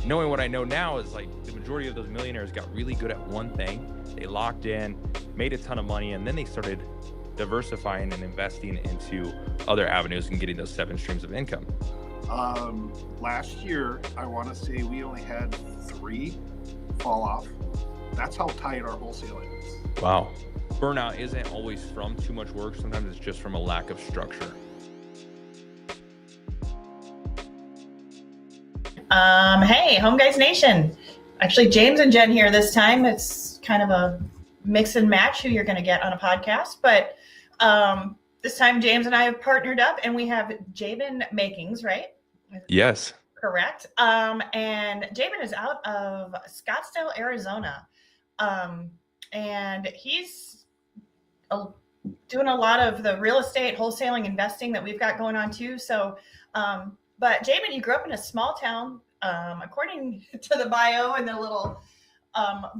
knowing what I know now is like the majority of those millionaires got really good at one thing. They locked in, made a ton of money, and then they started diversifying and investing into other avenues and getting those 7 streams of income. Last year, I want to say we only had 3 fall off. That's how tight our wholesaling is. Wow. Burnout isn't always from too much work. Sometimes it's just from a lack of structure. Hey, Home Guys Nation. Actually, James and Jen here this time. It's kind of a mix and match who you're going to get on a podcast. But this time, James and I have partnered up, and we have Jaben Makings, right? Yes. Correct. And Jaben is out of Scottsdale, Arizona. And he's doing a lot of the real estate, wholesaling, investing that we've got going on too. So, but Jaben, you grew up in a small town, according to the bio and the little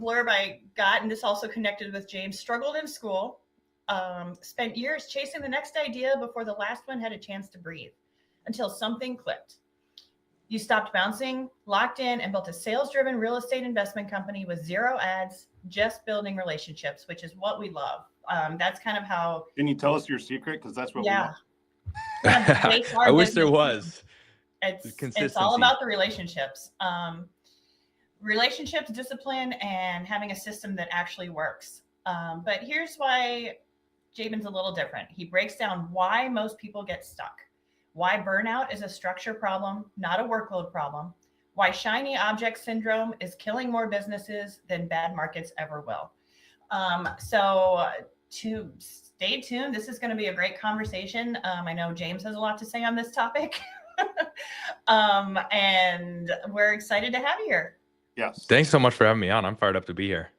blurb I got, and this also connected with James, struggled in school, spent years chasing the next idea before the last one had a chance to breathe until something clicked. You stopped bouncing, locked in, and built a sales-driven real estate investment company with 0 ads, just building relationships, which is what we love. That's kind of how. Can you tell us your secret? Because that's what we Yeah. I wish there was. It's all about the relationships. Relationships, discipline, and having a system that actually works. But here's why Jaben's a little different. He breaks down why most people get stuck, why burnout is a structure problem, not a workload problem, why shiny object syndrome is killing more businesses than bad markets ever will. So to stay tuned. This is going to be a great conversation. I know James has a lot to say on this topic. And we're excited to have you here. Yes. Thanks so much for having me on. I'm fired up to be here.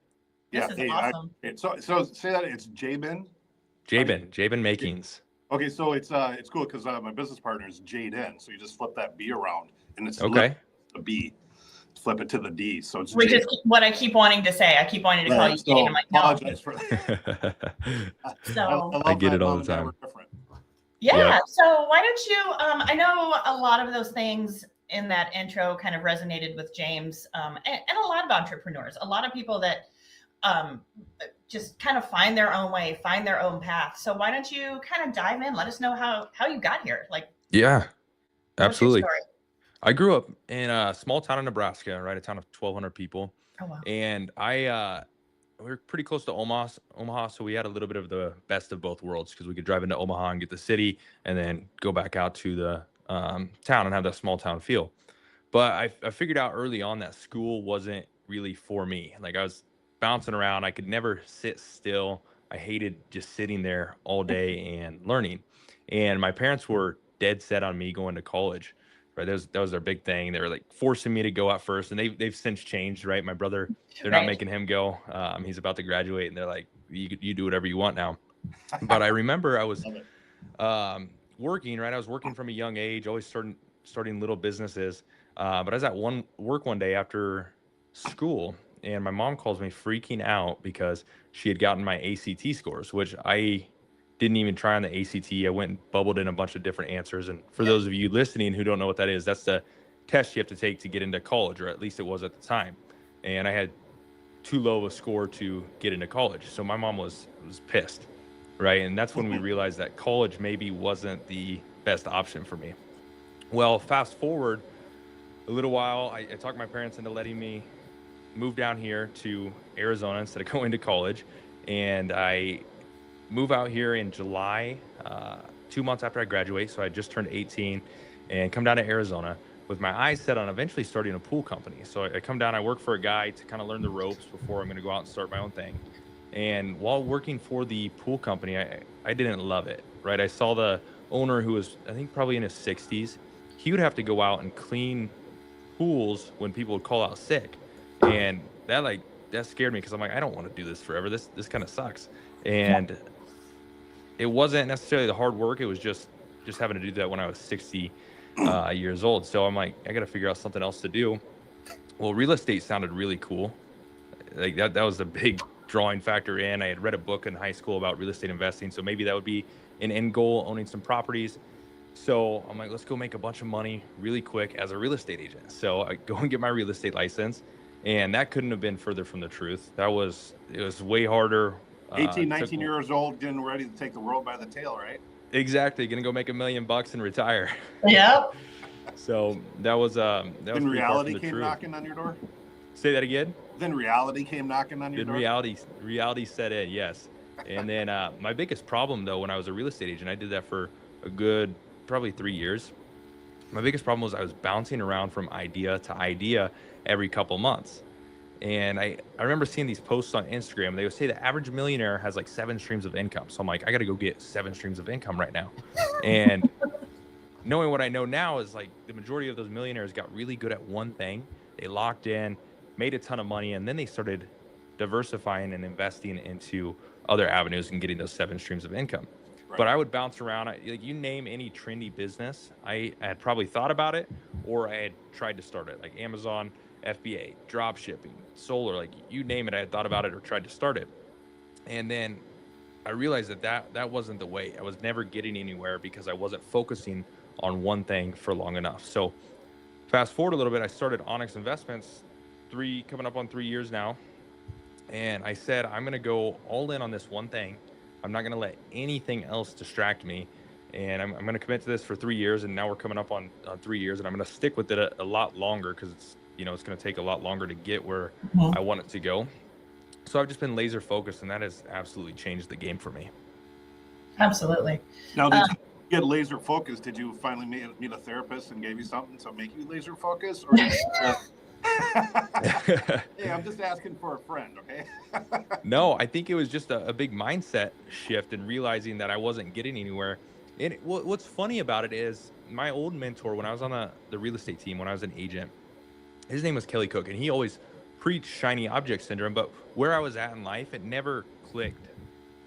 This is awesome. So say that it's Jaben. Jaben Makings. Okay, so it's cool because my business partner is Jaden, so you just flip that B around, and it's okay. The B, flip it to the D, so it's which Jaden. Is what I keep wanting to say. I keep wanting to call you Jaden. I'm like, no. Apologize for that. So I get it all the time. Yeah. So why don't you? I know a lot of those things in that intro kind of resonated with James, and a lot of entrepreneurs, a lot of people that just kind of find their own way, find their own path. So why don't you kind of dive in? Let us know how you got here. Yeah, absolutely. I grew up in a small town in Nebraska, right? A town of 1,200 people. Oh, wow. And we were pretty close to Omaha, so we had a little bit of the best of both worlds because we could drive into Omaha and get the city and then go back out to the town and have that small town feel. But I figured out early on that school wasn't really for me. Like I was bouncing around. I could never sit still. I hated just sitting there all day and learning. And my parents were dead set on me going to college. Right, that was their big thing. They were like forcing me to go out first, and they've since changed. Right, my brother, they're not making him go. He's about to graduate, and they're like, you do whatever you want now. But I remember I was working. Right, I was working from a young age, always starting little businesses. But I was at work one day after school, and my mom calls me freaking out because she had gotten my ACT scores, which I didn't even try on the ACT. I went and bubbled in a bunch of different answers. And for those of you listening who don't know what that is, that's the test you have to take to get into college, or at least it was at the time. And I had too low of a score to get into college. So my mom was pissed, right? And that's when we realized that college maybe wasn't the best option for me. Well, fast forward a little while, I talked my parents into letting me move down here to Arizona instead of going to college. And I move out here in July, 2 months after I graduate. So I just turned 18 and come down to Arizona with my eyes set on eventually starting a pool company. So I come down, I work for a guy to kind of learn the ropes before I'm going to go out and start my own thing. And while working for the pool company, I didn't love it, right? I saw the owner, who was, I think, probably in his 60s. He would have to go out and clean pools when people would call out sick. And that scared me because I'm like, I don't want to do this forever. This kind of sucks. And it wasn't necessarily the hard work. It was just having to do that when I was 60 years old. So I'm like, I got to figure out something else to do. Well, real estate sounded really cool. Like that was the big drawing factor in. I had read a book in high school about real estate investing. So maybe that would be an end goal, owning some properties. So I'm like, let's go make a bunch of money really quick as a real estate agent. So I go and get my real estate license, and that couldn't have been further from the truth. It was way harder. 18, Took 19 years old, getting ready to take the world by the tail, right? exactly gonna go make $1 million and retire. Yep. So that was Then pretty far from reality the came truth. knocking on your door. Say that again. Then reality came knocking on your Then door. reality set in, yes. And then my biggest problem though, when I was a real estate agent, I did that for a good probably 3 years. My biggest problem was I was bouncing around from idea to idea every couple months. And I remember seeing these posts on Instagram. They would say the average millionaire has like 7 streams of income. So I'm like, I got to go get 7 streams of income right now. And knowing what I know now is like the majority of those millionaires got really good at one thing. They locked in, made a ton of money, and then they started diversifying and investing into other avenues and getting those 7 streams of income. Right. But I would bounce around. Like you name any trendy business, I had probably thought about it, or I had tried to start it, like Amazon, FBA, drop shipping, solar, like you name it, I had thought about it or tried to start it. And then I realized that wasn't the way. I was never getting anywhere because I wasn't focusing on one thing for long enough. So fast forward a little bit, I started Onnix Investments coming up on 3 years now. And I said, I'm going to go all in on this one thing. I'm not going to let anything else distract me. And I'm going to commit to this for 3 years. And now we're coming up on 3 years, and I'm going to stick with it a lot longer because it's going to take a lot longer to get where I want it to go. So I've just been laser focused, and that has absolutely changed the game for me. Absolutely. Now, did you get laser focused? Did you finally meet a therapist and gave you something to make you laser focused, or did you just... Hey, I'm just asking for a friend, okay? No, I think it was just a big mindset shift and realizing that I wasn't getting anywhere. And what's funny about it is my old mentor, when I was on the real estate team, when I was an agent, his name was Kelly Cook, and he always preached shiny object syndrome. But where I was at in life, it never clicked,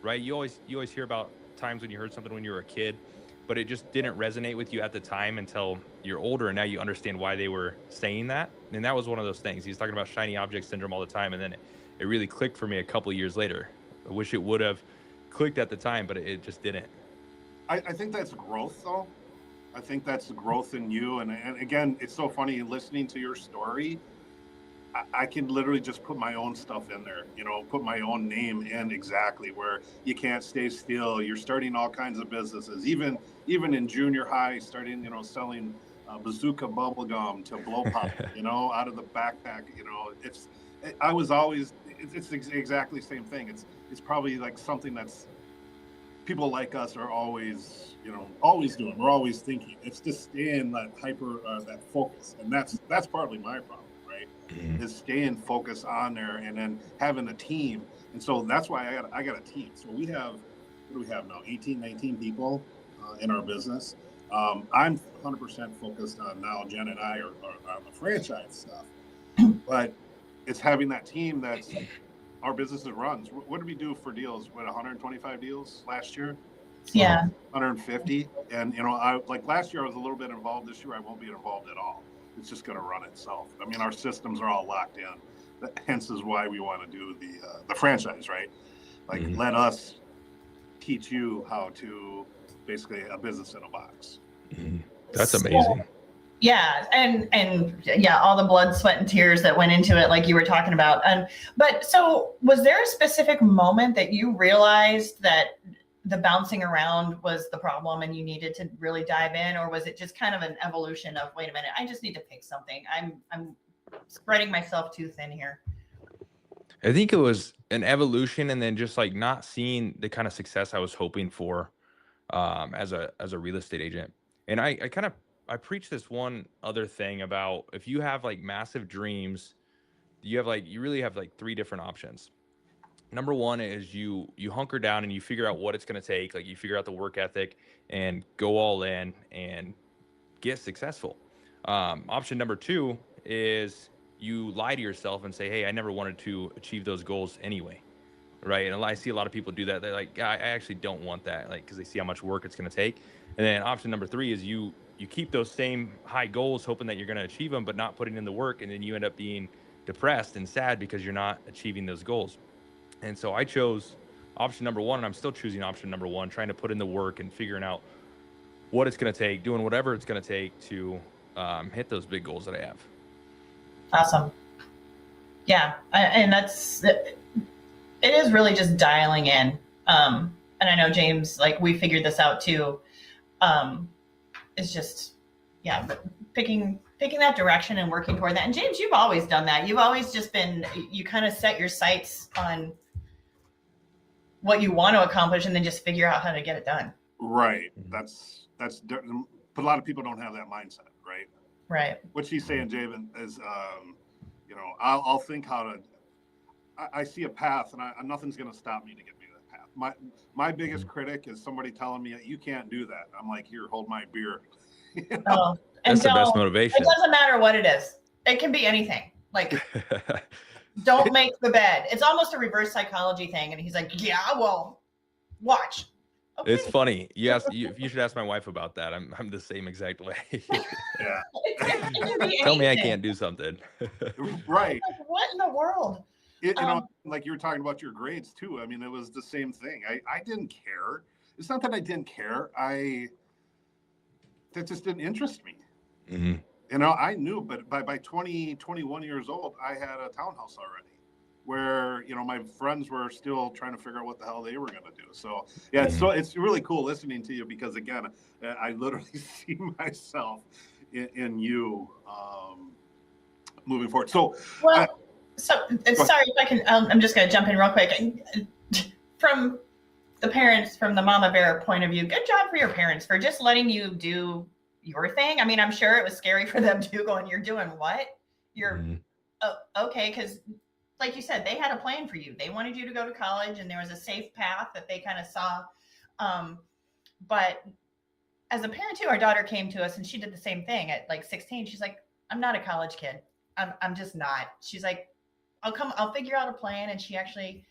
right? You always hear about times when you heard something when you were a kid, but it just didn't resonate with you at the time until you're older, and now you understand why they were saying that. And that was one of those things. He's talking about shiny object syndrome all the time, and then it really clicked for me a couple of years later. I wish it would have clicked at the time, but it just didn't. I think that's growth, though. I think that's the growth in you. And again, it's so funny listening to your story. I can literally just put my own stuff in there, put my own name in exactly where you can't stay still. You're starting all kinds of businesses, even in junior high, starting, selling bazooka bubble gum to blow pop, out of the backpack. It's exactly the same thing. It's probably like something that's people like us are always doing. We're always thinking. It's just staying that that focus, and that's partly my problem, right? Is staying focused on there, and then having a team. And so that's why I got a team. So what do we have now? 18, 19 people in our business. I'm 100% focused on now. Jen and I are on the franchise stuff, but it's having that team that's our business runs. What did we do for deals? 125 deals last year? Yeah. 150. And, I like last year I was a little bit involved. This year I won't be involved at all. It's just going to run itself. I mean, our systems are all locked in. Hence is why we want to do the franchise, right? Like, let us teach you how to basically a business in a box. That's amazing. Yeah, and yeah, all the blood, sweat, and tears that went into it, like you were talking about. But so, was there a specific moment that you realized that the bouncing around was the problem, and you needed to really dive in, or was it just kind of an evolution of, wait a minute, I just need to pick something. I'm spreading myself too thin here. I think it was an evolution, and then just like not seeing the kind of success I was hoping for as a real estate agent. And I preach this one other thing about if you have like massive dreams, you really have like 3 different options. Number one is you hunker down and you figure out what it's going to take. Like you figure out the work ethic and go all in and get successful. Option number 2 is you lie to yourself and say, hey, I never wanted to achieve those goals anyway. Right. And I see a lot of people do that. They're like, I actually don't want that. Like, cause they see how much work it's going to take. And then option number 3 is you keep those same high goals, hoping that you're going to achieve them, but not putting in the work. And then you end up being depressed and sad because you're not achieving those goals. And so I chose option number 1, and I'm still choosing option number 1, trying to put in the work and figuring out what it's going to take, doing whatever it's going to take to hit those big goals that I have. Awesome. Yeah. And it is really just dialing in. And I know James, like we figured this out too. It's just, yeah, but picking that direction and working toward that. And James, you've always done that. You've always just been, you kind of set your sights on what you want to accomplish and then just figure out how to get it done. Right. That's, but a lot of people don't have that mindset, right? Right. What she's saying, Jaben, is, I'll think how to, I see a path and nothing's going to stop me to get me to that path. My biggest critic is somebody telling me you can't do that. I'm like, here, hold my beer. Oh, and that's the best motivation. It doesn't matter what it is. It can be anything. Like, don't make the bed. It's almost a reverse psychology thing. And he's like, yeah, well, watch. Okay. It's funny. You should ask my wife about that. I'm the same exact way. Yeah. Tell me I can't do something. Right. Like, what in the world? Like you were talking about your grades too. I mean, it was the same thing. I didn't care. It's not that I didn't care. That just didn't interest me. Mm-hmm. I knew, but by 20, 21 years old, I had a townhouse already where, my friends were still trying to figure out what the hell they were going to do. So yeah, so it's really cool listening to you because again, I literally see myself in you moving forward. So, sorry if I can, I'm just going to jump in real quick. From the mama bear point of view, good job for your parents for just letting you do your thing. I mean, I'm sure it was scary for them too, going, you're doing what? You're okay. Because like you said, they had a plan for you. They wanted you to go to college and there was a safe path that they kind of saw. But as a parent too, our daughter came to us and she did the same thing at like 16. She's like, I'm not a college kid. I'm just not. She's like, I'll figure out a plan. And she actually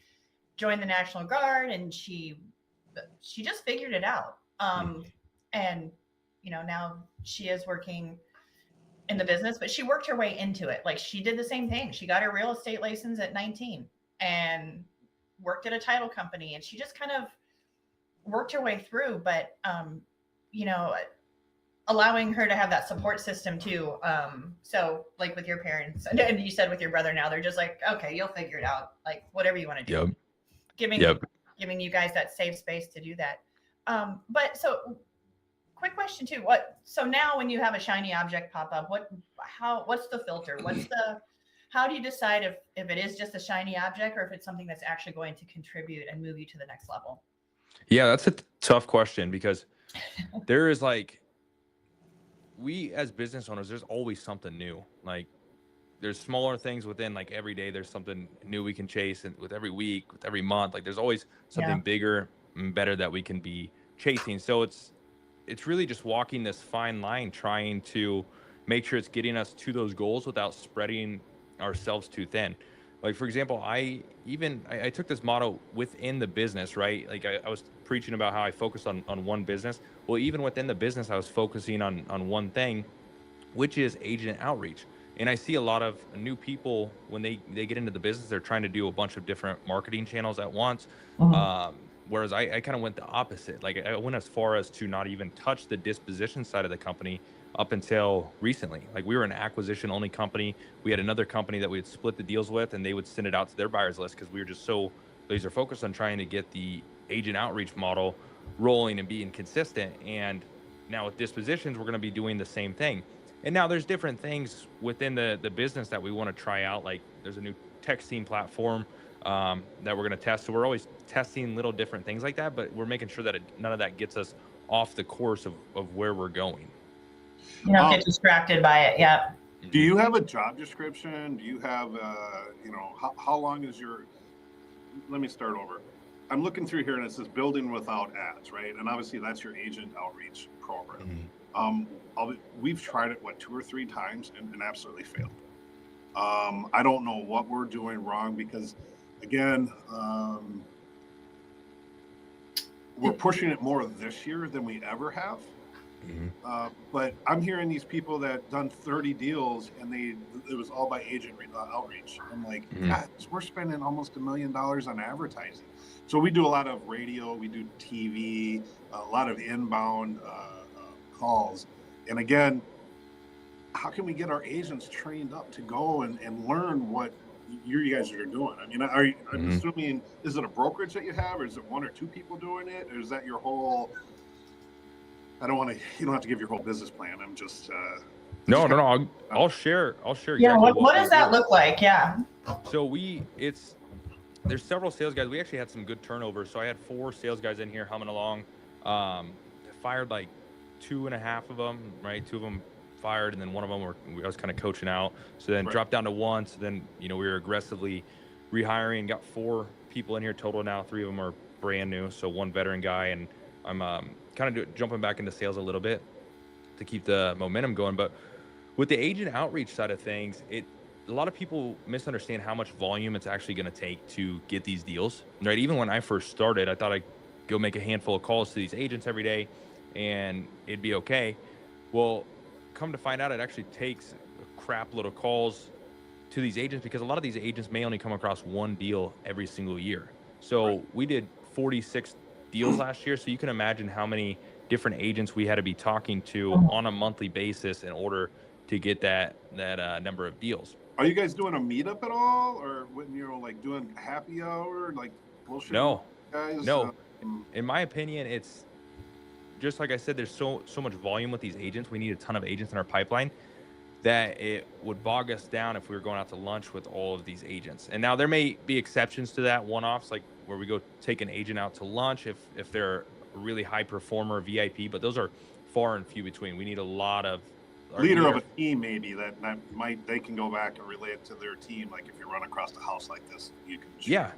joined the National Guard and she just figured it out. And now she is working in the business, but she worked her way into it. Like she did the same thing. She got her real estate license at 19 and worked at a title company and she just kind of worked her way through, but allowing her to have that support system too. So like with your parents and you said with your brother now, they're just like, okay, you'll figure it out. Like whatever you want to do. Yep. Giving you guys that safe space to do that. But so quick question too. So now when you have a shiny object pop up, what's the filter? How do you decide if it is just a shiny object or if it's something that's actually going to contribute and move you to the next level? Yeah, that's a tough question because there is we as business owners, there's always something new. Like there's smaller things within like every day. There's something new we can chase, and with every week, with every month, like there's always something bigger and better that we can be chasing. So it's really just walking this fine line, trying to make sure it's getting us to those goals without spreading ourselves too thin. Like for example, I took this motto within the business, right? Like I was preaching about how I focused on one business. Well, even within the business, I was focusing on one thing, which is agent outreach. And I see a lot of new people when they get into the business, they're trying to do a bunch of different marketing channels at once. Whereas I kind of went the opposite. Like I went as far as to not even touch the disposition side of the company up until recently. Like we were an acquisition only company. We had another company that we had split the deals with and they would send it out to their buyers list because we were just so laser focused on trying to get the agent outreach model rolling and being consistent. And now with dispositions, we're going to be doing the same thing. And now there's different things within the business that we want to try out. Like there's a new texting platform that we're going to test. So we're always testing little different things like that, but we're making sure that none of that gets us off the course of where we're going. You don't get distracted by it. Yeah. Do you have a job description? Do you have, how long is let me start over. I'm looking through here and it says building without ads, right? And obviously that's your agent outreach program. We've tried it, 2 or 3 times and absolutely failed. I don't know what we're doing wrong because again, we're pushing it more this year than we ever have. But I'm hearing these people that done 30 deals and it was all by agent outreach. I'm like, God, we're spending almost $1 million on advertising. So we do a lot of radio, we do TV, a lot of inbound calls. And again, how can we get our agents trained up to go and learn what you guys are doing? I mean, I'm assuming, is it a brokerage that you have, or is it one or two people doing it, or is that your whole? I don't want to. You don't have to give your whole business plan. I'm just. No. I'll share. Yeah. Exactly What does that look like? Yeah. So there's several sales guys. We actually had some good turnover. So I had 4 sales guys in here humming along. Fired like 2.5 of them, right? 2 of them fired, and then one of them I was kind of coaching out. So then dropped down to 1. So then, we were aggressively rehiring, got 4 people in here total now. 3 of them are brand new. So 1 veteran guy, and I'm kind of jumping back into sales a little bit to keep the momentum going. But with the agent outreach side of things, a lot of people misunderstand how much volume it's actually going to take to get these deals, right? Even when I first started, I thought I'd go make a handful of calls to these agents every day and it'd be okay. Well, come to find out, it actually takes a crap load of calls to these agents, because a lot of these agents may only come across 1 deal every single year. So we did 46 deals last year. So you can imagine how many different agents we had to be talking to on a monthly basis in order to get that number of deals. Are you guys doing a meetup at all, or when you're like doing happy hour, like bullshit? No, guys. No. In my opinion, it's just like I said. There's so much volume with these agents. We need a ton of agents in our pipeline that it would bog us down if we were going out to lunch with all of these agents. And now there may be exceptions to that, one-offs, like where we go take an agent out to lunch if they're a really high performer, VIP, but those are far and few between. We need a lot of leader of a team, maybe that they can go back and relate it to their team. Like if you run across the house like this, you can. Yeah,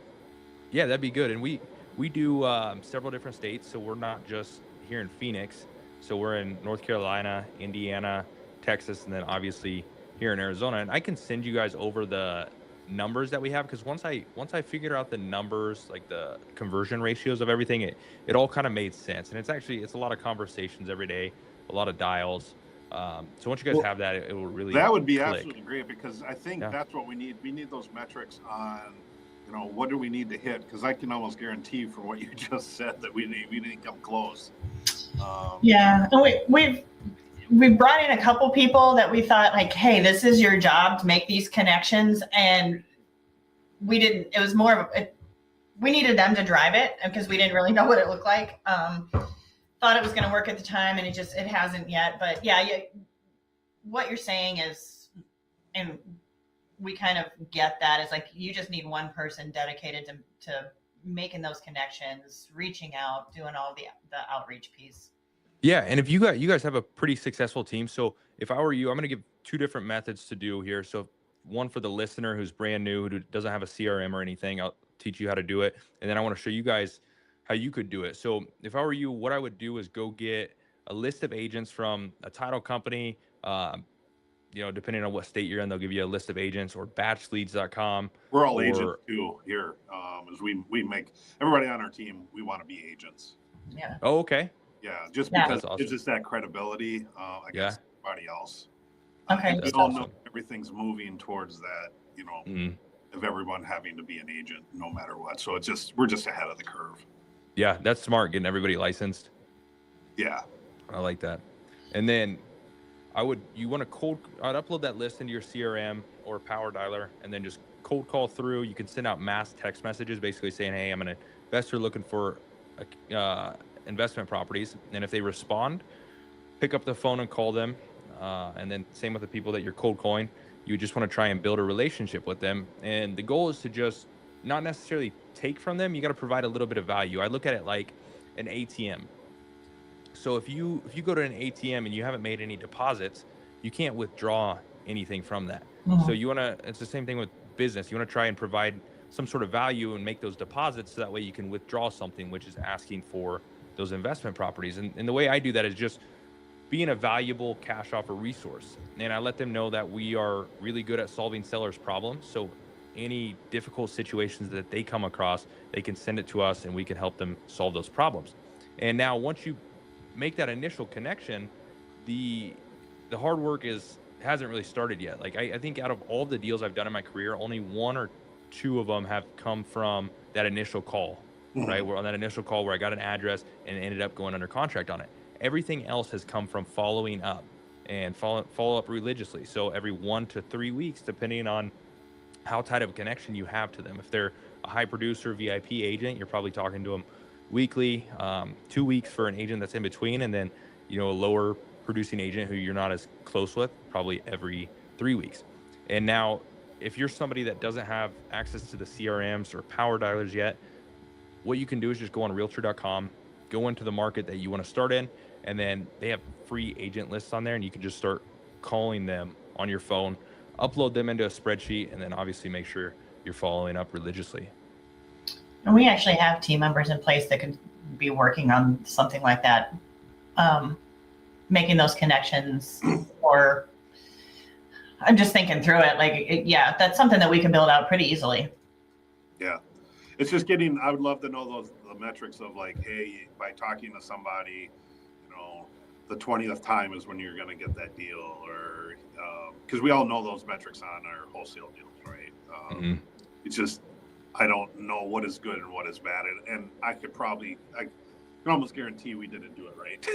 that'd be good. And we do several different states, so we're not just here in Phoenix. So we're in North Carolina, Indiana, Texas, and then obviously here in Arizona. And I can send you guys over the numbers that we have, because once I figured out the numbers, like the conversion ratios of everything, it all kind of made sense. And it's a lot of conversations every day, a lot of dials. So once you guys have that, it will really that would be click. Absolutely great, because I think that's what we need. We need those metrics on, what do we need to hit? Because I can almost guarantee from what you just said that we didn't come close. And we've brought in a couple people that we thought, like, hey, this is your job to make these connections, and we didn't. It was more of we needed them to drive it, because we didn't really know what it looked like. Thought it was going to work at the time, and it hasn't yet. But what you're saying is, and we kind of get that, is like you just need one person dedicated to making those connections, reaching out, doing all the outreach piece. Yeah, and if you guys have a pretty successful team, so if I were you, I'm going to give 2 different methods to do here. So one for the listener who's brand new, who doesn't have a CRM or anything, I'll teach you how to do it, and then I want to show you guys how you could do it. So if I were you, what I would do is go get a list of agents from a title company. Depending on what state you're in, they'll give you a list of agents, or batchleads.com. We're all agents too here. As we make everybody on our team, we want to be agents. Yeah. Oh, okay. Yeah, just because awesome. it's just that credibility against everybody else. Okay. We all know everything's moving towards that, of everyone having to be an agent no matter what. So we're just ahead of the curve. Yeah, that's smart, getting everybody licensed. Yeah. I like that. And then I'd upload that list into your CRM or Power Dialer, and then just cold call through. You can send out mass text messages basically saying, hey, I'm an investor looking for investment properties. And if they respond, pick up the phone and call them. And then same with the people that you're cold calling. You just want to try and build a relationship with them. And the goal is to just not necessarily take from them. You got to provide a little bit of value. I look at it like an ATM. So if you go to an ATM and you haven't made any deposits, you can't withdraw anything from that. Mm-hmm. So it's the same thing with business. You want to try and provide some sort of value and make those deposits, so that way you can withdraw something, which is asking for those investment properties. And the way I do that is just being a valuable cash offer resource. And I let them know that we are really good at solving sellers' problems. So any difficult situations that they come across, they can send it to us and we can help them solve those problems. And now once you make that initial connection, the hard work hasn't really started yet. Like I think out of all the deals I've done in my career, only 1 or 2 of them have come from that initial call, right? We're on that initial call where I got an address and ended up going under contract on it. Everything else has come from following up and follow up religiously. So every 1 to 3 weeks, depending on how tight of a connection you have to them. If they're a high producer VIP agent, you're probably talking to them weekly, 2 weeks for an agent that's in between, and then a lower producing agent who you're not as close with, probably every 3 weeks. And now, if you're somebody that doesn't have access to the CRMs or power dialers yet, what you can do is just go on realtor.com, go into the market that you want to start in, and then they have free agent lists on there, and you can just start calling them on your phone, upload them into a spreadsheet, and then obviously make sure you're following up religiously. And we actually have team members in place that could be working on something like that, making those connections. Or I'm just thinking through it, yeah, that's something that we can build out pretty easily. Yeah. It's just I would love to know the metrics of hey, by talking to somebody, the 20th time is when you're going to get that deal, or because we all know those metrics on our wholesale deals, right? It's just, I don't know what is good and what is bad. And I can almost guarantee we didn't do it right.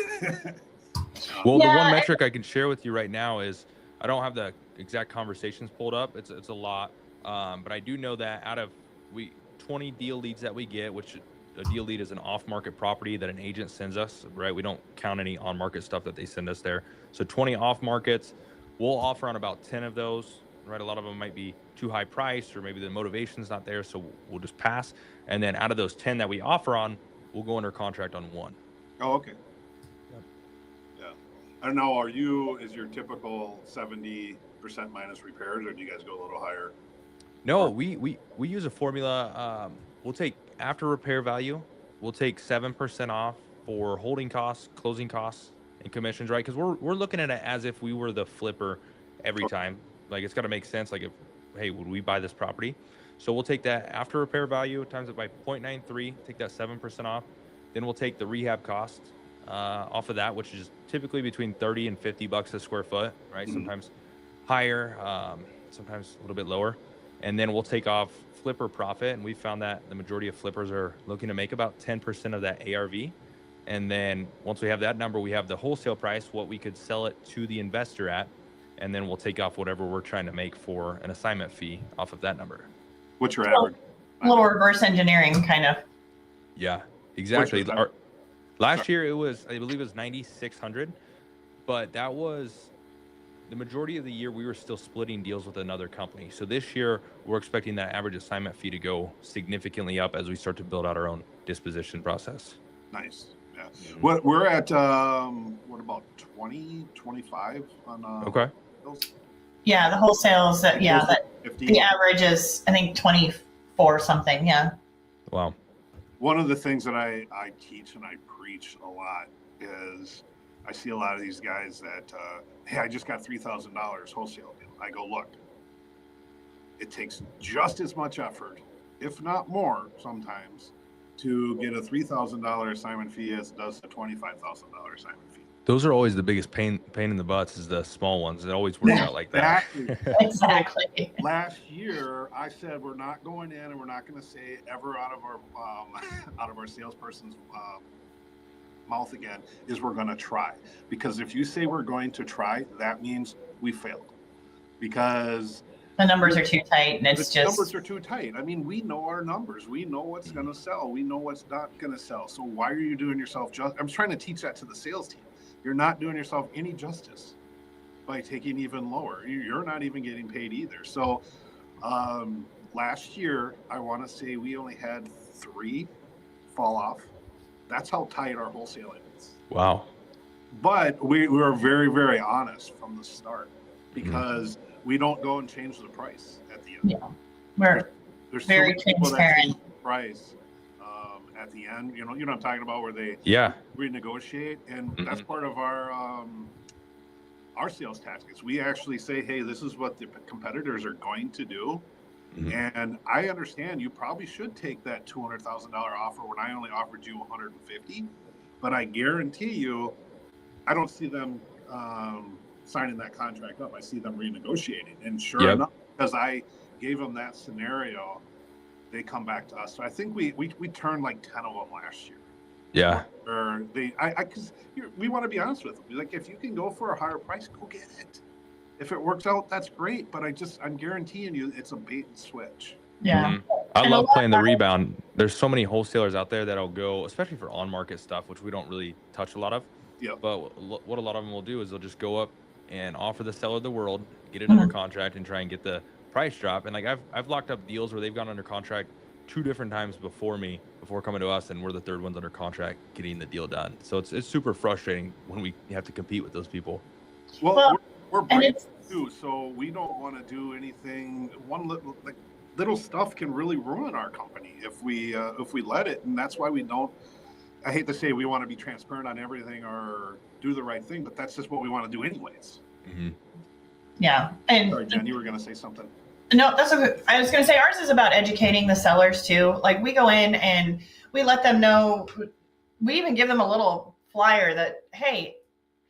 Well, the one metric I can share with you right now is, I don't have the exact conversations pulled up. It's a lot. But I do know that out of 20 deal leads that we get, which a deal lead is an off-market property that an agent sends us, right? We don't count any on-market stuff that they send us there. So 20 off-markets, we'll offer on about 10 of those, right? A lot of them might be too high priced, or maybe the motivation's not there, so we'll just pass. And then out of those 10 that we offer on, we'll go under contract on 1. Oh, okay. Yep. Yeah. I don't know, is your typical 70% minus repairs, or do you guys go a little higher? No, we use a formula. We'll take after repair value. We'll take 7% off for holding costs, closing costs, and commissions, right? Because we're looking at it as if we were the flipper every time. Like, it's got to make sense. Like, hey, would we buy this property? So we'll take that after repair value, times it by 0.93, take that 7% off. Then we'll take the rehab costs off of that, which is typically between 30 and 50 bucks a square foot, right? Sometimes higher, sometimes a little bit lower. And then we'll take off flipper profit. And we found that the majority of flippers are looking to make about 10% of that ARV. And then once we have that number, we have the wholesale price, what we could sell it to the investor at. And then we'll take off whatever we're trying to make for an assignment fee off of that number. What's your average? A little reverse engineering, kind of. Yeah, exactly. Last year, I believe it was 9,600. But that was the majority of the year. We were still splitting deals with another company. So this year, we're expecting that average assignment fee to go significantly up as we start to build out our own disposition process. Nice. Yeah. What we're at, what about 20, 25 on okay. Those? Yeah, the wholesales, the average is, I think, 24 something. Yeah. Wow. One of the things that I teach and I preach a lot is, I see a lot of these guys that, hey, I just got $3,000 wholesale deal. I go, look, it takes just as much effort, if not more sometimes, to get a $3,000 assignment fee as it does a $25,000 assignment fee. Those are always the biggest pain in the butts, is the small ones. It always works out like that. Exactly. Last year, I said we're not going in and we're not going to say ever out of our salesperson's mouth again is we're going to try. Because if you say we're going to try, that means we failed. Because the numbers are too tight, and numbers are too tight. I mean, we know our numbers. We know what's going to sell. We know what's not going to sell. So why are you doing yourself justice? I'm trying to teach that to the sales team. You're not doing yourself any justice by taking even lower. You're not even getting paid either. So last year, I want to say we only had 3 fall off. That's how tight our wholesaling is. Wow. But we were very, very honest from the start, because we don't go and change the price at the end. Yeah, there's very transparent. The price at the end. You know what I'm talking about, where they renegotiate, and that's part of our sales tactics. We actually say, hey, this is what the competitors are going to do. And I understand you probably should take that $200,000 offer when I only offered you $150,000, but I guarantee you, I don't see them signing that contract up. I see them renegotiating, and sure enough, because I gave them that scenario, they come back to us. So I think we turned like 10 of them last year. Yeah. Or because we want to be honest with them. Like, if you can go for a higher price, go get it. If it works out, that's great. But I'm guaranteeing you, it's a bait and switch. Yeah. I And a love lot playing the rebound. There's so many wholesalers out there that'll go, especially for on market stuff, which we don't really touch a lot of. Yep. But what a lot of them will do is they'll just go up and offer the seller the world, get it under Mhm. contract, and try and get the price drop. And like I've locked up deals where they've gone under contract 2 different times before coming to us, and we're the third ones under contract getting the deal done. So it's super frustrating when we have to compete with those people. Well, we're and brand it's new, so we don't want to do anything. Little stuff can really ruin our company if we let it, and that's why we don't. I hate to say we want to be transparent on everything or do the right thing, but that's just what we want to do anyways. yeah. And Sorry, Jen, you were going to say something. no, that's okay. I was going to say ours is about educating the sellers too. Like, we go in and we let them know. We even give them a little flyer that, hey,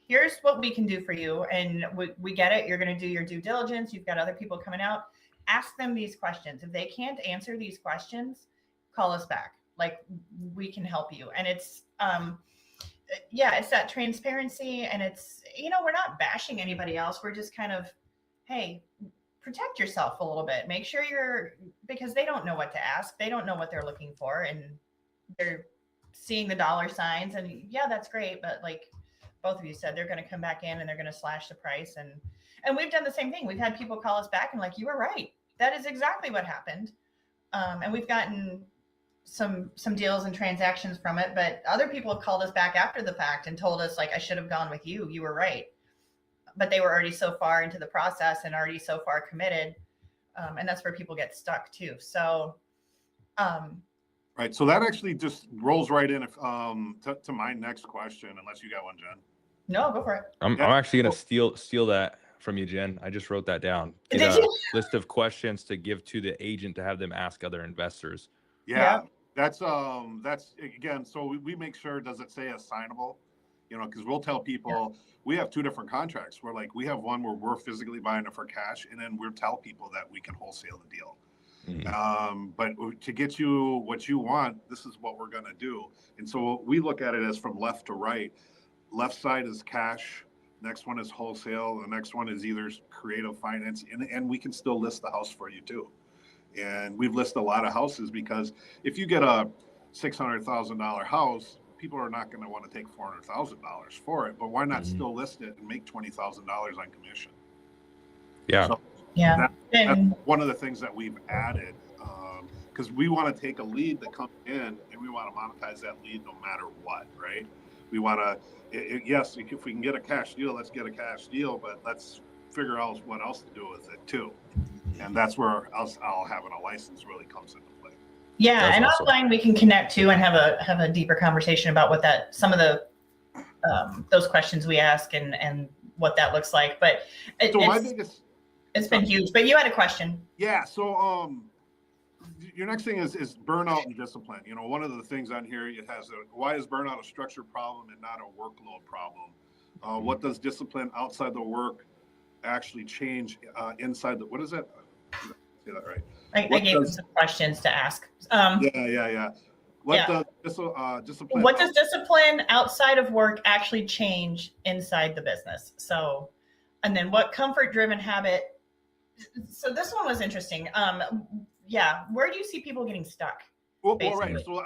here's what we can do for you, and we get it. You're going to do your due diligence. You've got other people coming out. Ask them these questions. If they can't answer these questions, call us back. Like, we can help you. And it's it's that transparency, and it's, we're not bashing anybody else. We're just kind of, hey, protect yourself a little bit. Make sure because they don't know what to ask. They don't know what they're looking for, and they're seeing the dollar signs, and yeah, that's great. But like both of you said, they're going to come back in and they're going to slash the price. And we've done the same thing. We've had people call us back and like, you were right. That is exactly what happened. And we've gotten some deals and transactions from it, but other people have called us back after the fact and told us, like, I should have gone with you. You were right. But they were already so far into the process and already so far committed. And that's where people get stuck too. So, right. So that actually just rolls right in to my next question, unless you got one, Jen. No, go for it. I'm actually gonna steal that from you, Jen. I just wrote that down. Get Did a you? list of questions to give to the agent to have them ask other investors. Yeah. That's again. So we make sure, does it say assignable? Because we'll tell people we have 2 different contracts. We're like, we have one where we're physically buying it for cash, and then we'll tell people that we can wholesale the deal. But to get you what you want, this is what we're going to do. And so we look at it as from left to right. Left side is cash. Next one is wholesale. The next one is either creative finance, and we can still list the house for you too. And we've listed a lot of houses, because if you get a $600,000 house, people are not going to want to take $400,000 for it. But why not still list it and make $20,000 on commission? Yeah. So that's one of the things that we've added, because we want to take a lead that comes in and we want to monetize that lead no matter what, right? We want to, yes, if we can get a cash deal, let's get a cash deal, but let's figure out what else to do with it too. And that's where I'll having a license really comes into play. Yeah, that's and awesome. Online we can connect to and have a deeper conversation about what some of the those questions we ask and what that looks like. But it's been huge. But you had a question. Yeah. So your next thing is burnout and discipline. One of the things on here, it has why is burnout a structure problem and not a workload problem? What does discipline outside the work actually change inside the, what is that? Say that right. I gave them some questions to ask. Yeah. Does discipline? What does discipline outside of work actually change inside the business? So, and then what comfort-driven habit? So this one was interesting. Where do you see people getting stuck? Well, right. So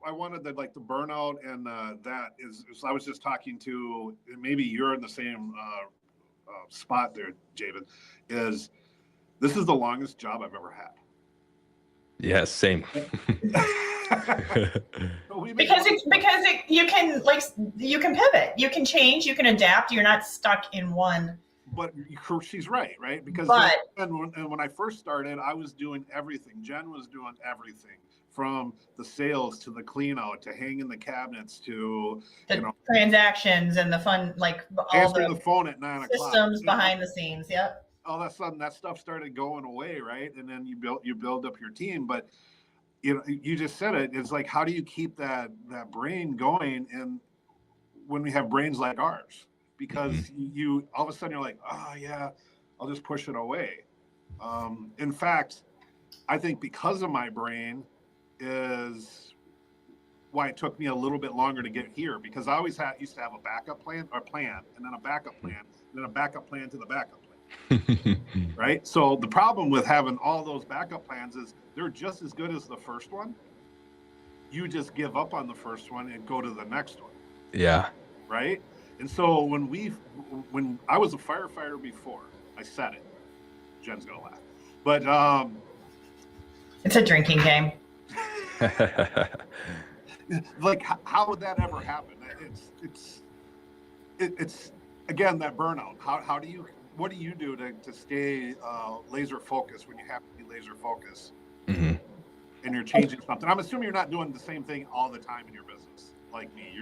I wanted the burnout, and that is I was just talking to, maybe you're in the same spot there, Jaben. This is the longest job I've ever had. Yeah, same. because you can pivot, you can change, you can adapt. You're not stuck in one. But she's right? Because when I first started, I was doing everything. Jen was doing everything, from the sales to the clean out to hanging the cabinets to the transactions and the fun, all answering the phone at 9 o'clock. Systems behind the scenes. Yep. All of a sudden that stuff started going away, right? And then you build up your team. But you just said it. It's like, how do you keep that brain going? And when we have brains like ours, because you all of a sudden you're like, oh yeah, I'll just push it away. In fact, I think because of my brain is why it took me a little bit longer to get here, because I always used to have a backup plan, and then a backup plan, and then a backup plan to the backup plan. Right. So the problem with having all those backup plans is they're just as good as the first one. You just give up on the first one and go to the next one. Yeah. Right. And so when I was a firefighter before, I said it. Jen's gonna laugh, but it's a drinking game. Like, how would that ever happen? It's again that burnout. What do you do to stay laser focused when you have to be laser focused, Mm-hmm. and you're changing something? I'm assuming you're not doing the same thing all the time in your business, like me.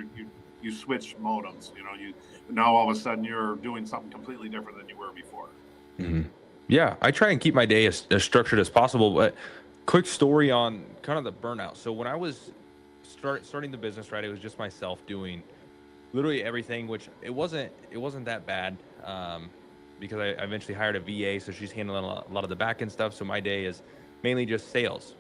You switch modems. You now all of a sudden you're doing something completely different than you were before. Mm-hmm. Yeah, I try and keep my day as structured as possible. But quick story on kind of the burnout. So when I was starting the business, right, it was just myself doing literally everything, which it wasn't that bad, because I eventually hired a VA, so she's handling a lot of the back end stuff. So my day is mainly just sales,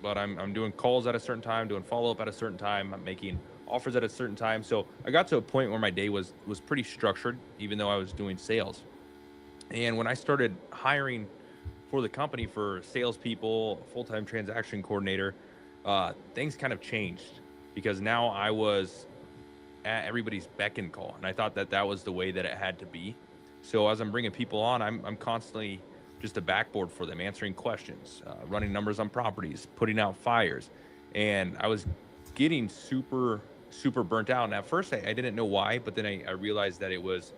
but I'm doing calls at a certain time, doing follow up at a certain time, I'm making offers at a certain time. So I got to a point where my day was pretty structured, even though I was doing sales. And when I started hiring for the company for salespeople, full-time transaction coordinator, things kind of changed, because now I was at everybody's beck and call, and I thought that was the way that it had to be. So as I'm bringing people on, I'm constantly just a backboard for them, answering questions, running numbers on properties, putting out fires, and I was getting super burnt out. And at first, I didn't know why, but then I realized that it was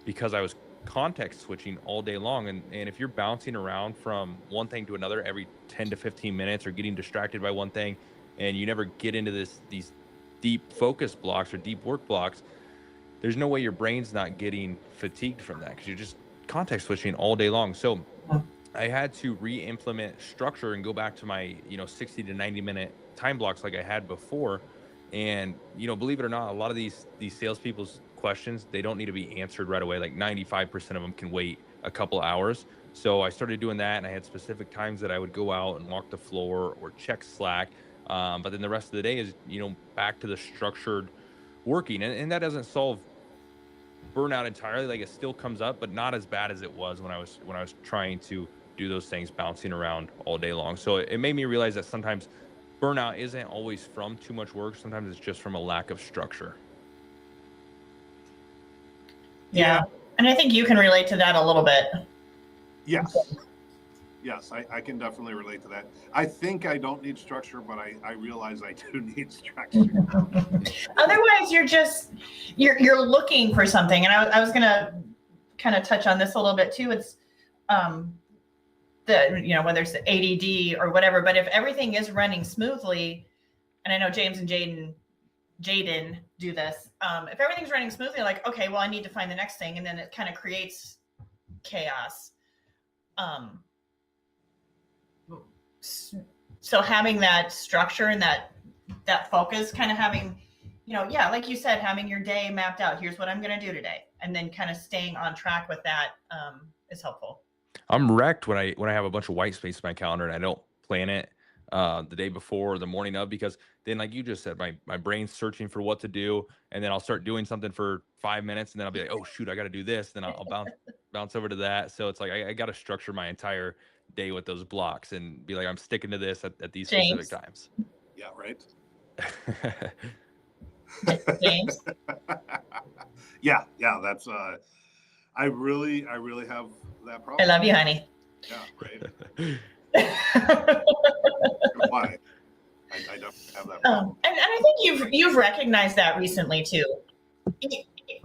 because I was context switching all day long. And if you're bouncing around from one thing to another every 10 to 15 minutes, or getting distracted by one thing, and you never get into these deep focus blocks or deep work blocks, there's no way your brain's not getting fatigued from that, because you're just context switching all day long. So I had to re-implement structure and go back to my 60 to 90 minute time blocks like I had before. And believe it or not, a lot of these salespeople's questions, they don't need to be answered right away. Like 95% of them can wait a couple hours. So I started doing that, and I had specific times that I would go out and walk the floor or check Slack. But then the rest of the day is back to the structured working, and that doesn't solve burnout entirely. Like, it still comes up, but not as bad as it was when I was trying to do those things, bouncing around all day long. So it made me realize that sometimes burnout isn't always from too much work. Sometimes it's just from a lack of structure. Yeah. And I think you can relate to that a little bit. Yes, I can definitely relate to that. I think I don't need structure, but I realize I do need structure. Otherwise, you're looking for something. And I was going to kind of touch on this a little bit too. It's whether it's the ADD or whatever, but if everything is running smoothly, and I know James and Jaden do this, if everything's running smoothly, like, okay, well, I need to find the next thing, and then it kind of creates chaos. So having that structure and that focus, kind of having, like you said, having your day mapped out. Here's what I'm going to do today, and then kind of staying on track with that is helpful. I'm wrecked when I have a bunch of white space in my calendar and I don't plan it the day before or the morning of, because then, like you just said, my brain's searching for what to do, and then I'll start doing something for 5 minutes, and then I'll be like, oh shoot, I got to do this. Then I'll bounce over to that. So it's like I got to structure my entire day with those blocks and be like, I'm sticking to this at these James. specific times. Yeah, right. James. Yeah, that's I really have that problem. I love you, honey. Yeah, right. Why? I don't have that problem. And I think you've recognized that recently too.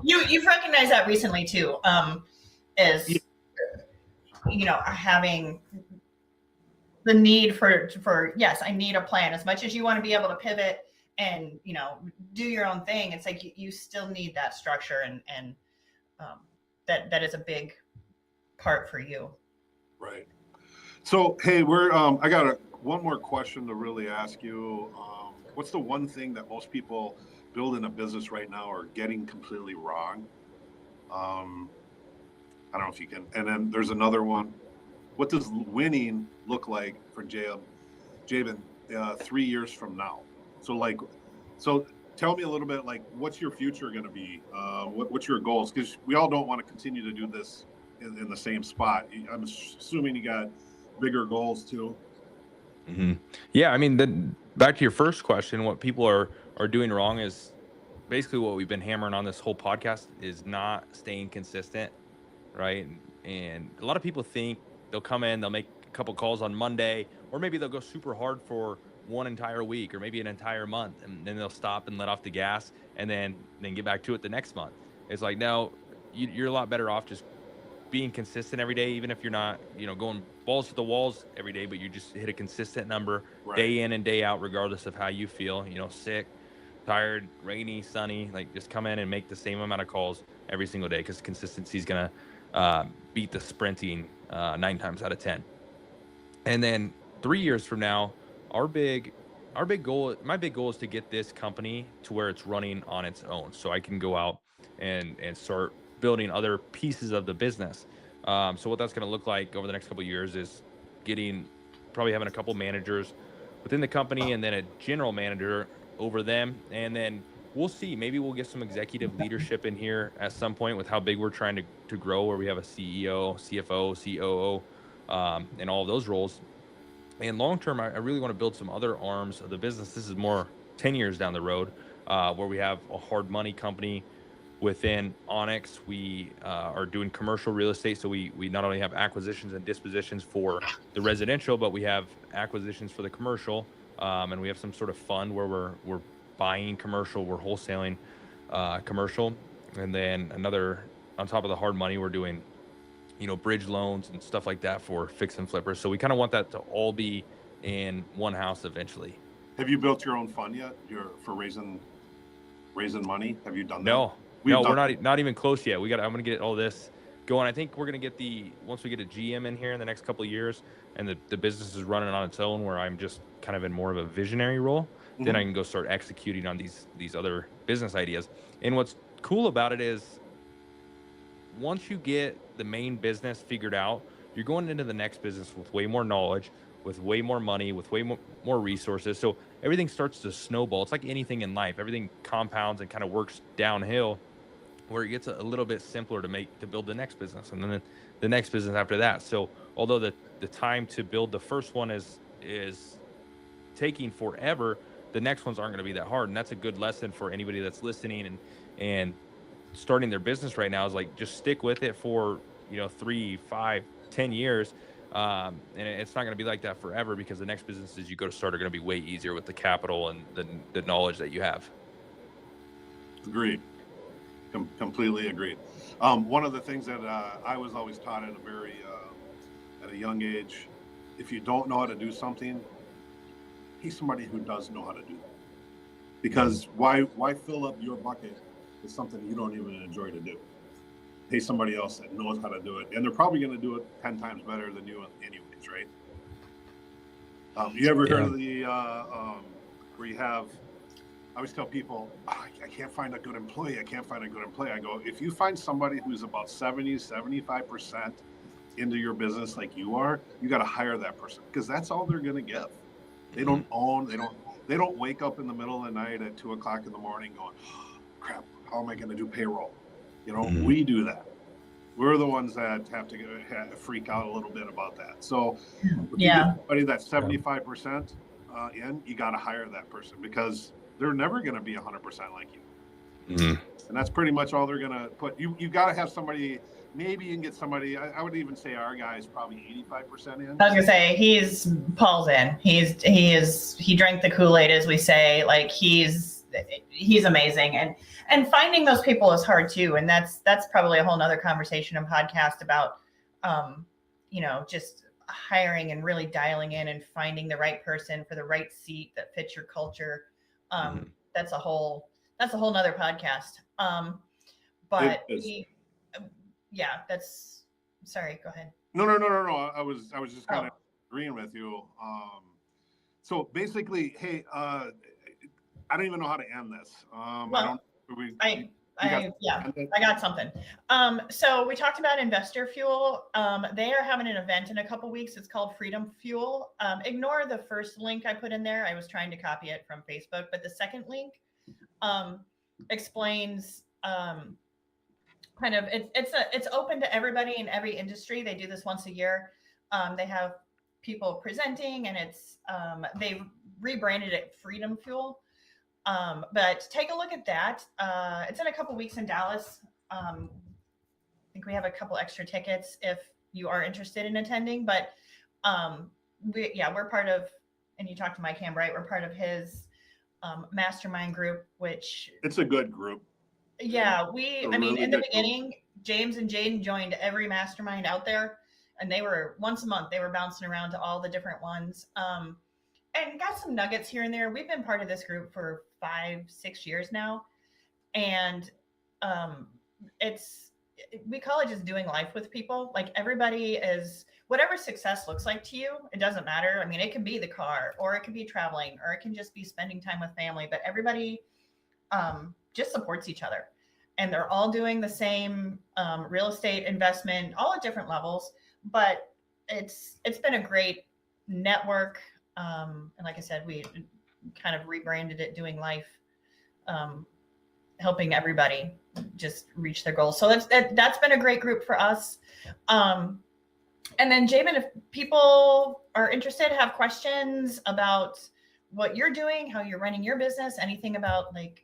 You've recognized that recently too. Is having the need for yes, I need a plan. As much as you want to be able to pivot and do your own thing, it's like you still need that structure, and that is a big part for you. Right. So hey, we're I got one more question to really ask you. What's the one thing that most people building a business right now are getting completely wrong? I don't know if you can. And then there's another one. What does winning look like for Jaben 3 years from now? So, like, So tell me a little bit, like, what's your future going to be? What's your goals? Because we all don't want to continue to do this in the same spot. I'm assuming you got bigger goals too. Hmm. Yeah, I mean, then back to your first question, what people are doing wrong is basically what we've been hammering on this whole podcast is not staying consistent, right? And a lot of people think they'll come in, they'll make a couple calls on Monday, or maybe they'll go super hard for one entire week or maybe an entire month, and then they'll stop and let off the gas and then get back to it the next month. It's like, no, you're a lot better off just being consistent every day, even if you're not, going balls to the walls every day, but you just hit a consistent number Right. day in and day out, regardless of how you feel, sick, tired, rainy, sunny, like just come in and make the same amount of calls every single day because consistency is going to beat the sprinting 9 times out of 10. And then 3 years from now, our big my big goal is to get this company to where it's running on its own. So I can go out and start building other pieces of the business. So what that's going to look like over the next couple of years is probably having a couple managers within the company and then a general manager over them. And then we'll see, maybe we'll get some executive leadership in here at some point with how big we're trying to grow, where we have a CEO, CFO, COO, and all of those roles. And long term, I really want to build some other arms of the business. This is more 10 years down the road, where we have a hard money company within Onnix. We are doing commercial real estate. So we not only have acquisitions and dispositions for the residential, but we have acquisitions for the commercial. And we have some sort of fund where we're buying commercial, we're wholesaling commercial. And then another, on top of the hard money, we're doing bridge loans and stuff like that for fix and flippers. So we kind of want that to all be in one house eventually. Have you built your own fund yet? For raising money? Have you done that? No, We've no, we're done. not even close yet. I'm gonna get all this going. I think we're gonna get once we get a GM in here in the next couple of years, and the business is running on its own, where I'm just kind of in more of a visionary role. Then I Mhm. can go start executing on these other business ideas. And what's cool about it is once you get the main business figured out, you're going into the next business with way more knowledge, with way more money, with way more resources. So everything starts to snowball. It's like anything in life. Everything compounds and kind of works downhill, where it gets a little bit simpler to build the next business and then the next business after that. So although the time to build the first one is taking forever, the next ones aren't going to be that hard. And that's a good lesson for anybody that's listening and starting their business right now, is like, just stick with it for 3, 5, 10 years. And it's not going to be like that forever, because the next businesses you go to start are going to be way easier with the capital and the knowledge that you have. Agreed. Completely agreed. One of the things that I was always taught at a young age, if you don't know how to do something, he's somebody who does know how to do that. Because why fill up your bucket with something you don't even enjoy to do? Pay somebody else that knows how to do it, and they're probably going to do it 10 times better than you anyways, right? You ever heard of the where you have, I always tell people, I can't find a good employee. I can't find a good employee. I go, if you find somebody who's about 70-75% into your business like you are, you got to hire that person, because that's all they're going to give. They don't own, they don't wake up in the middle of the night at 2:00 in the morning going, oh, crap, how am I going to do payroll? We do that. We're the ones that have to freak out a little bit about that. So if you get somebody that's 75% in, you got to hire that person, because they're never going to be 100% like you. Mm-hmm. And that's pretty much all they're going to put. You got to have somebody. Maybe you can get somebody. I would even say our guy is probably 85% in. I was gonna say Paul's in. He drank the Kool-Aid, as we say. Like he's amazing, and finding those people is hard too. And that's probably a whole nother conversation and podcast about, just hiring and really dialing in and finding the right person for the right seat that fits your culture. That's a whole nother podcast. But sorry, go ahead. No. I was just kind of agreeing with you. So basically, hey, I don't even know how to end this. I got something. So we talked about Investor Fuel. They are having an event in a couple weeks. It's called Freedom Fuel. Ignore the first link I put in there. I was trying to copy it from Facebook, but the second link explains kind of it's open to everybody in every industry. They do this once a year. They have people presenting, and it's they rebranded it Freedom Fuel. But take a look at that. It's in a couple weeks in Dallas. I think we have a couple extra tickets if you are interested in attending. But we're part of, and you talked to Mike Hambright, we're part of his mastermind group, which it's a good group. Yeah, They're I mean, really in the good beginning, James and Jaden joined every mastermind out there, and they were once a month, they were bouncing around to all the different ones. And got some nuggets here and there. We've been part of this group for 5-6 years now. And we call it just doing life with people. Like, everybody is, whatever success looks like to you, it doesn't matter. I mean, it can be the car, or it can be traveling, or it can just be spending time with family, but everybody just supports each other. And they're all doing the same real estate investment, all at different levels. But it's been a great network. And like I said, we kind of rebranded it Doing Life, helping everybody just reach their goals. So that's been a great group for us. And then Jaben, if people are interested, have questions about what you're doing, how you're running your business, anything about, like,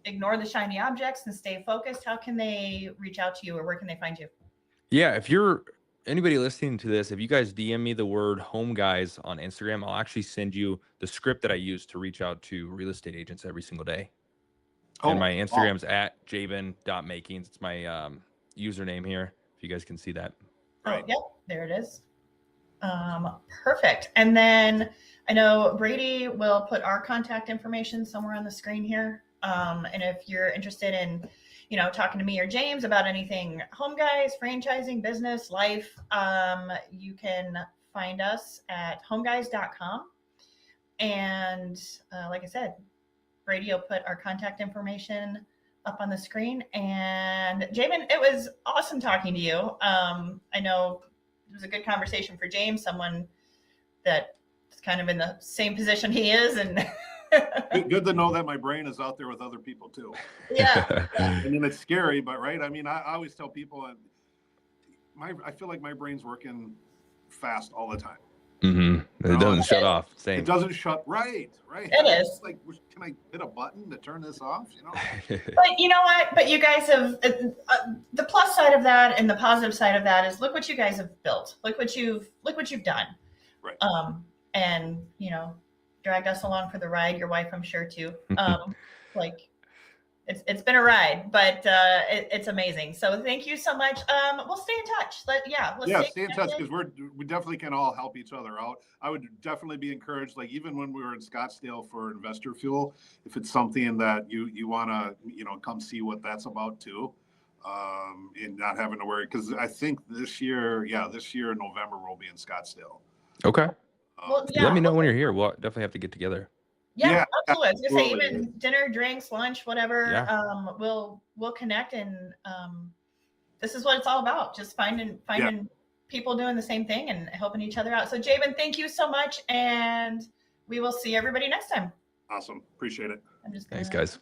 ignore the shiny objects and stay focused, how can they reach out to you, or where can they find you? Yeah, if you're anybody listening to this, if you guys DM me the word home guys on Instagram, I'll actually send you the script that I use to reach out to real estate agents every single day. And my Instagram's at jaben.makings. It's my username here, if you guys can see that. Right. Oh, yep, there it is. Perfect. And then I know Brady will put our contact information somewhere on the screen here. And if you're interested in, talking to me or James about anything home guys, franchising, business, life, you can find us at homeguys.com. And like I said, Brady will put our contact information up on the screen. And Jaben, it was awesome talking to you. I know it was a good conversation for James, someone that is kind of in the same position he is, and good to know that my brain is out there with other people too. Yeah. I mean, it's scary, but right. I mean, I always tell people, I feel like my brain's working fast all the time. Mm-hmm. It doesn't shut off. Same. It doesn't shut. Right. It is. Like, can I hit a button to turn this off? But you know what? But you guys have the plus side of that, and the positive side of that is, look what you guys have built. Look what you've done. Right. And dragged us along for the ride. Your wife, I'm sure, too. Like, it's been a ride, but it's amazing. So thank you so much. We'll stay in touch. Let's stay in touch, because we definitely can all help each other out. I would definitely be encouraged, like, even when we were in Scottsdale for Investor Fuel, if it's something that you want to come see what that's about too, and not having to worry, because I think this year in November we'll be in Scottsdale. Okay. Let me know when you're here. We'll definitely have to get together. Yeah, absolutely. I was gonna say, even dinner, drinks, lunch, whatever. Yeah. We'll connect, and this is what it's all about. Just finding people doing the same thing and helping each other out. So Jaben, thank you so much, and we will see everybody next time. Awesome. Appreciate it. Thanks, guys.